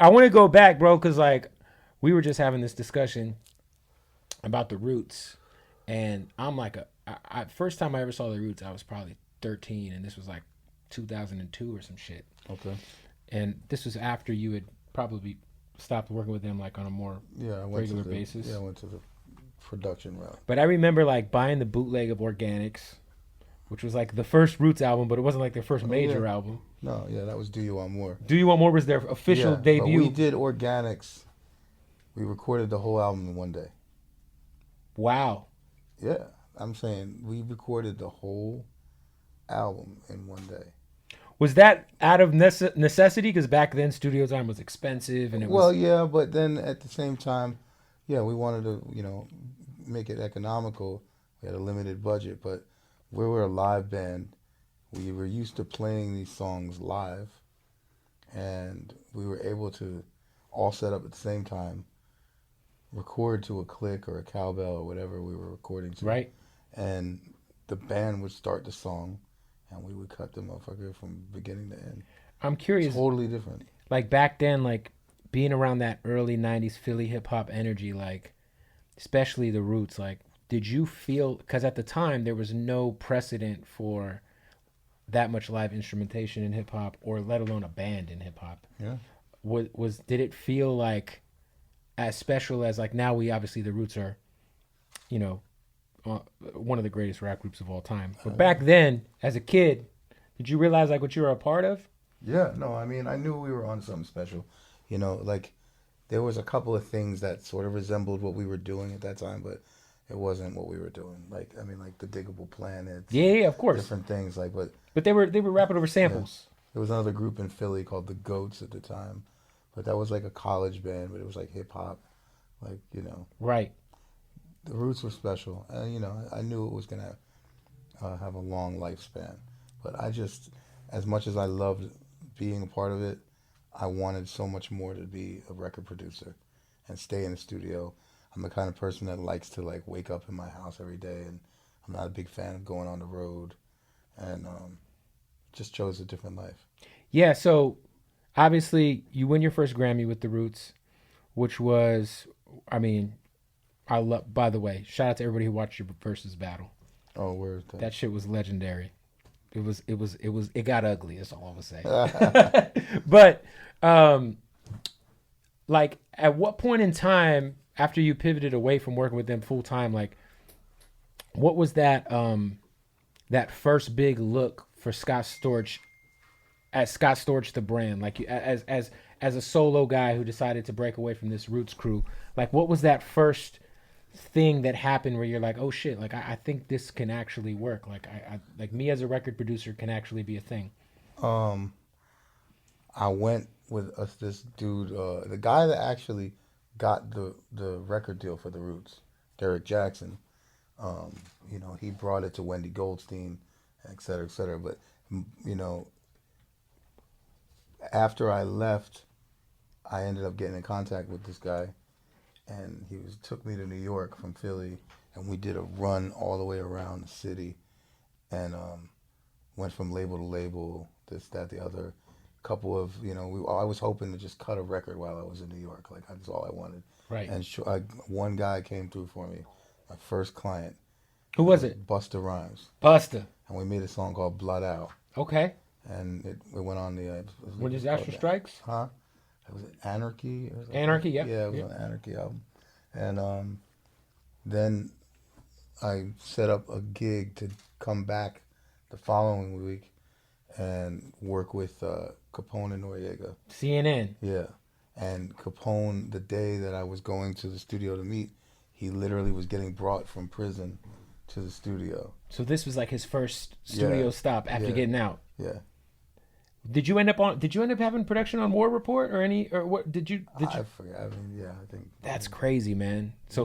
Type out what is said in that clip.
I want to go back, bro, because like we were just having this discussion about the Roots, and I'm like first time I ever saw the Roots, I was probably 13, and this was like 2002 or some shit. Okay. And this was after you had probably stopped working with them like on a more regular basis. Yeah, I went to the production route. But I remember like buying the bootleg of Organics, which was like the first Roots album, but it wasn't like their first major album. No, yeah, that was Do You Want More. Do You Want More was their official debut. But we did Organics. We recorded the whole album in one day. Wow. Yeah, I'm saying we recorded the whole album in one day. Was that out of necessity? Because back then studio time was expensive, and it was... Well, yeah, but then at the same time, yeah, we wanted to, make it economical. We had a limited budget, but we were a live band. We were used to playing these songs live, and we were able to all set up at the same time, record to a click or a cowbell or whatever we were recording to. Right. And the band would start the song, and we would cut the motherfucker from beginning to end. I'm curious. It's totally different. Like back then, like being around that early 90s Philly hip hop energy, like especially the Roots, like did you feel, because at the time there was no precedent for that much live instrumentation in hip hop, or let alone a band in hip hop. Yeah. Did it feel like as special as like now we obviously the Roots are, one of the greatest rap groups of all time. But back then, as a kid, did you realize like what you were a part of? Yeah, no, I mean, I knew we were on something special. Like there was a couple of things that sort of resembled what we were doing at that time, but it wasn't what we were doing. Like, I mean, like the Diggable Planets. Yeah, of course. Different things, like, but they were rapping over samples. Yeah. There was another group in Philly called the Goats at the time, but that was like a college band, but it was like hip hop, like, Right. The Roots were special, and I knew it was gonna have a long lifespan. But I just, as much as I loved being a part of it, I wanted so much more to be a record producer and stay in the studio. I'm the kind of person that likes to like wake up in my house every day, and I'm not a big fan of going on the road, and just chose a different life. Yeah. So obviously you win your first Grammy with the Roots, which was, I mean, I love, by the way, shout out to everybody who watched your Versus battle. Oh, where's that? That shit was legendary. It got ugly, that's all I would say. But like at what point in time after you pivoted away from working with them full time, like what was that that first big look for Scott Storch as Scott Storch the brand? Like as a solo guy who decided to break away from this Roots crew, like what was that first thing that happened where you're like, oh shit, like I think this can actually work, like I like me as a record producer can actually be a thing? I went with this dude, the guy that actually got the record deal for the Roots, Derek Jackson. He brought it to Wendy Goldstein, et cetera, et cetera. But after I left, I ended up getting in contact with this guy, and he took me to New York from Philly, and we did a run all the way around the city, and went from label to label, this, that, the other. Couple of, I was hoping to just cut a record while I was in New York. Like, that's all I wanted. Right. And one guy came through for me, my first client. Who was it? Busta Rhymes. Busta. And we made a song called Blood Out. Okay. And it went on the... When is Astral Strikes? Huh? Was it Anarchy? Or something? Anarchy, yeah. Yeah, it was an Anarchy album. And then I set up a gig to come back the following week and work with Capone and Noriega. CNN. Yeah. And Capone, the day that I was going to the studio to meet, he literally was getting brought from prison to the studio. So this was like his first studio stop after getting out. Yeah. Did you end up having production on War Report or what did you I forget. I mean, yeah, I think that's crazy, man. So